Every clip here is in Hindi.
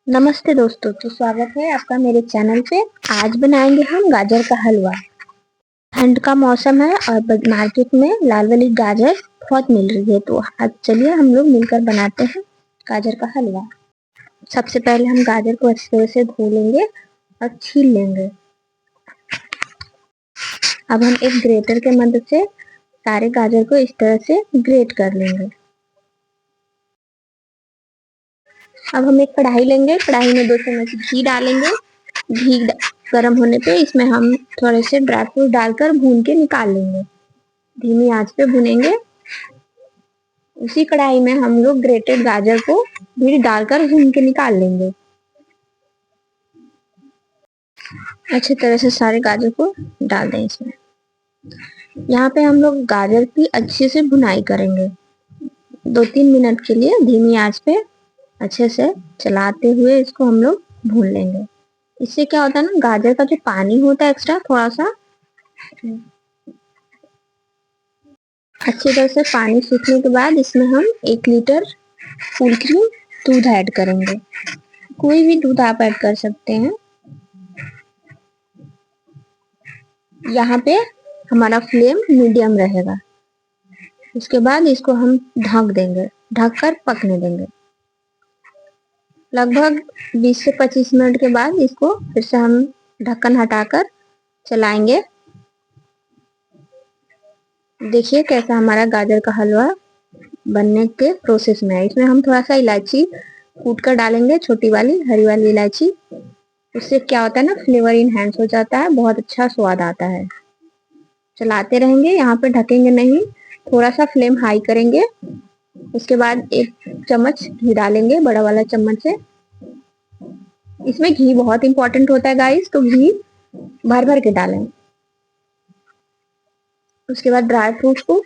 नमस्ते दोस्तों, तो स्वागत है आपका मेरे चैनल पे। आज बनाएंगे हम गाजर का हलवा। ठंड का मौसम है और मार्केट में लाल वाली गाजर बहुत मिल रही है, तो आज चलिए हम लोग मिलकर बनाते हैं गाजर का हलवा। सबसे पहले हम गाजर को अच्छी तरह से धो लेंगे और छील लेंगे। अब हम एक ग्रेटर के मदद से सारे गाजर को इस तरह से ग्रेट कर लेंगे। अब हम एक कढ़ाई लेंगे, कढ़ाई में 2 चम्मच घी डालेंगे। घी गर्म होने पे इसमें हम थोड़े से ड्राई फ्रूट डालकर भून के निकाल लेंगे। धीमी आंच पे भूनेंगे। उसी कढ़ाई में हम लोग ग्रेटेड गाजर को भी डालकर भून के निकाल लेंगे। अच्छी तरह से सारे गाजर को डाल दें इसमें। यहाँ पे हम लोग गाजर की अच्छे से भुनाई करेंगे। 2-3 मिनट के लिए धीमी आंच पे अच्छे से चलाते हुए इसको हम लोग भून लेंगे। इससे क्या होता है ना, गाजर का जो पानी होता है एक्स्ट्रा थोड़ा सा अच्छी तरह से पानी सूखने के बाद इसमें हम 1 लीटर फुल क्रीम दूध ऐड करेंगे। कोई भी दूध आप ऐड कर सकते हैं। यहाँ पे हमारा फ्लेम मीडियम रहेगा। उसके बाद इसको हम ढक देंगे, ढककर पकने देंगे। लगभग 20 से 25 मिनट के बाद इसको फिर से हम ढक्कन हटाकर चलाएंगे। देखिए कैसा हमारा गाजर का हलवा बनने के प्रोसेस में है। इसमें हम थोड़ा सा इलायची कूट कर डालेंगे, छोटी वाली हरी वाली इलायची। उससे क्या होता है ना, फ्लेवर इनहेंस हो जाता है, बहुत अच्छा स्वाद आता है। चलाते रहेंगे, यहाँ पे ढकेंगे नहीं, थोड़ा सा फ्लेम हाई करेंगे। उसके बाद 1 चम्मच घी डालेंगे, बड़ा वाला चम्मच से। इसमें घी बहुत इंपॉर्टेंट होता है गाइस, तो घी भर भर के डालें। उसके बाद ड्राई फ्रूट्स को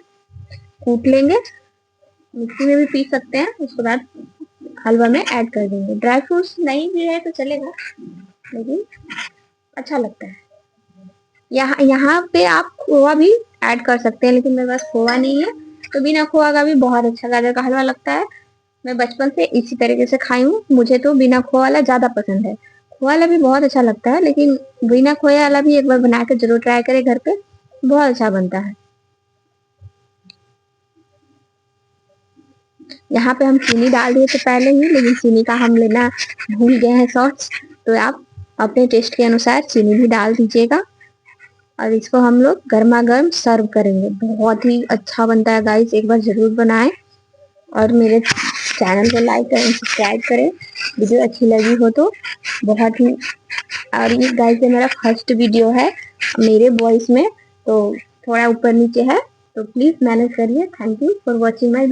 कूट लेंगे, मिक्सी में भी पीस सकते हैं। उसके बाद हलवा में ऐड कर देंगे। ड्राई फ्रूट्स नहीं भी है तो चलेगा, लेकिन अच्छा लगता है। यहाँ पे आप खोआ भी ऐड कर सकते हैं, लेकिन मेरे पास खोआ नहीं है, तो बिना खोआ का भी बहुत अच्छा गाजर का हलवा लगता है। मैं बचपन से इसी तरीके से खाई हूँ। मुझे तो बिना खोआ वाला ज्यादा पसंद है। खोआ वाला भी बहुत अच्छा लगता है, लेकिन बिना खोया वाला भी एक बार बना के जरूर ट्राई करें घर पे, बहुत अच्छा बनता है। यहाँ पे हम चीनी डाल दिए थे पहले ही, लेकिन चीनी का हम लेना भूल गए हैं सॉस, तो आप अपने टेस्ट के अनुसार चीनी भी डाल दीजिएगा। और इसको हम लोग गर्मा गर्म सर्व करेंगे। बहुत ही अच्छा बनता है गाइस, एक बार जरूर बनाएं। और मेरे चैनल को लाइक करें, सब्सक्राइब करें। वीडियो अच्छी लगी हो तो बहुत ही। और ये गाइस ये मेरा फर्स्ट वीडियो है मेरे वॉइस में, तो थोड़ा ऊपर नीचे है, तो प्लीज मैनेज करिए। Thank you for watching my